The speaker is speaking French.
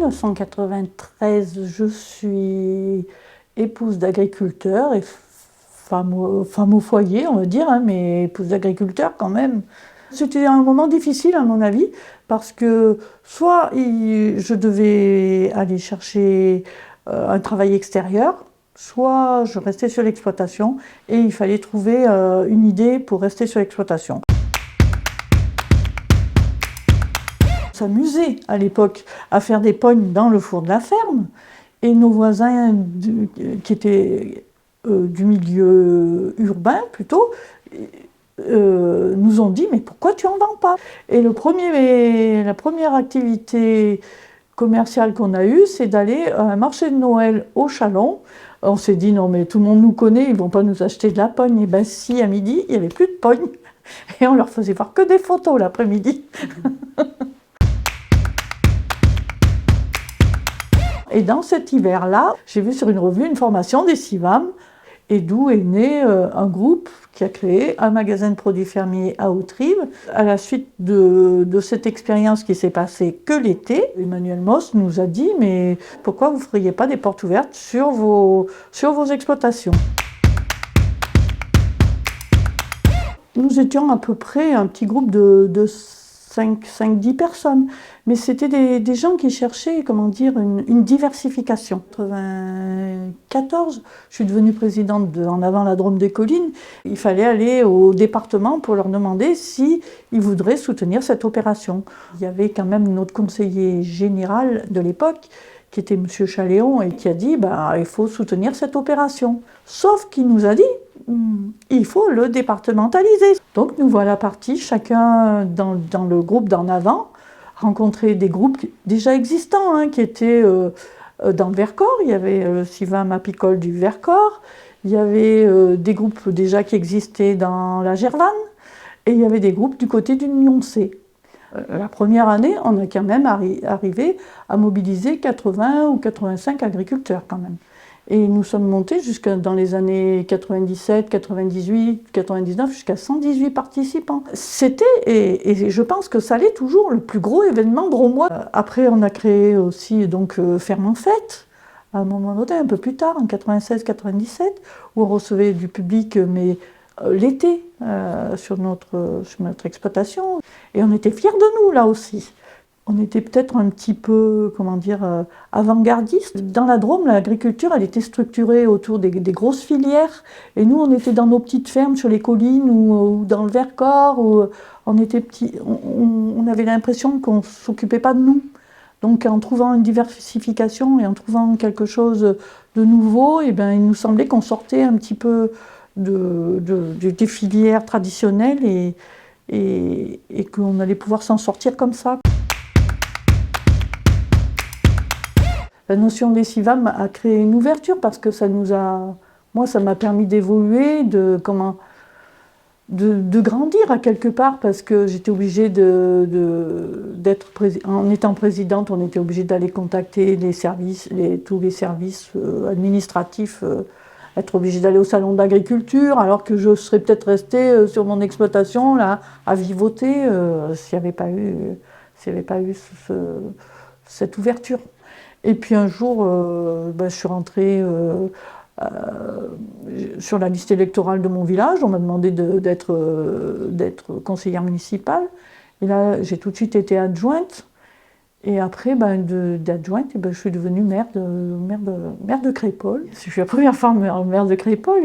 1993, je suis épouse d'agriculteur et femme au foyer, on va dire, hein, mais épouse d'agriculteur quand même. C'était un moment difficile à mon avis, parce que soit je devais aller chercher un travail extérieur, soit je restais sur l'exploitation et il fallait trouver une idée pour rester sur l'exploitation. On s'amusait à l'époque à faire des pognes dans le four de la ferme, et nos voisins qui étaient du milieu urbain plutôt, nous ont dit « mais pourquoi tu en vends pas ?» Et la première activité commerciale qu'on a eue, c'est d'aller à un marché de Noël au Chalon. On s'est dit « non mais tout le monde nous connaît, ils ne vont pas nous acheter de la pogne ». Et bien si, à midi, il n'y avait plus de pogne. Et on leur faisait voir que des photos l'après-midi. Et dans cet hiver-là, j'ai vu sur une revue une formation des CIVAM, et d'où est né un groupe qui a créé un magasin de produits fermiers à Hauterive. À la suite de cette expérience qui s'est passée que l'été, Emmanuel Moss nous a dit « mais pourquoi vous ne feriez pas des portes ouvertes sur vos exploitations ?» Nous étions à peu près un petit groupe de 5-10 personnes, mais c'était des gens qui cherchaient, comment dire, une diversification. En 1994, je suis devenue présidente de En avant la Drôme des Collines. Il fallait aller au département pour leur demander s'ils voudraient soutenir cette opération. Il y avait quand même notre conseiller général de l'époque, qui était M. Chaléon, et qui a dit il faut soutenir cette opération. Sauf qu'il nous a dit il faut le départementaliser. Donc nous voilà partis, chacun dans le groupe d'En avant, rencontrer des groupes déjà existants, hein, qui étaient dans le Vercors. Il y avait le CIVAM apicole du Vercors, il y avait des groupes déjà qui existaient dans la Gervanne, et il y avait des groupes du côté du Nyoncé. La première année, on a quand même arrivé à mobiliser 80 ou 85 agriculteurs quand même. Et nous sommes montés jusqu'à dans les années 97, 98, 99, jusqu'à 118 participants. C'était, et je pense que ça l'est toujours, le plus gros événement drômois. Après, on a créé aussi donc Ferme en Fête, à un moment donné, un peu plus tard, en 96-97, où on recevait du public, mais l'été, sur notre exploitation. Et on était fiers de nous, là aussi. On était peut-être un petit peu, comment dire, avant-gardistes. Dans la Drôme, l'agriculture, elle était structurée autour des grosses filières. Et nous, on était dans nos petites fermes sur les collines ou dans le Vercors. Où on était petits. On avait l'impression qu'on ne s'occupait pas de nous. Donc, en trouvant une diversification et en trouvant quelque chose de nouveau, il nous semblait qu'on sortait un petit peu des filières traditionnelles et qu'on allait pouvoir s'en sortir comme ça. La notion des CIVAM a créé une ouverture parce que ça m'a permis d'évoluer, de grandir à quelque part, parce que j'étais obligée en étant présidente, on était obligé d'aller contacter les services, tous les services administratifs, être obligé d'aller au salon d'agriculture, alors que je serais peut-être restée sur mon exploitation là à vivoter s'il n'y avait pas eu cette ouverture. Et puis un jour, je suis rentrée sur la liste électorale de mon village. On m'a demandé d'être conseillère municipale. Et là, j'ai tout de suite été adjointe. Et après, d'adjointe, je suis devenue maire de Crépol. Je suis la première femme maire de Crépol.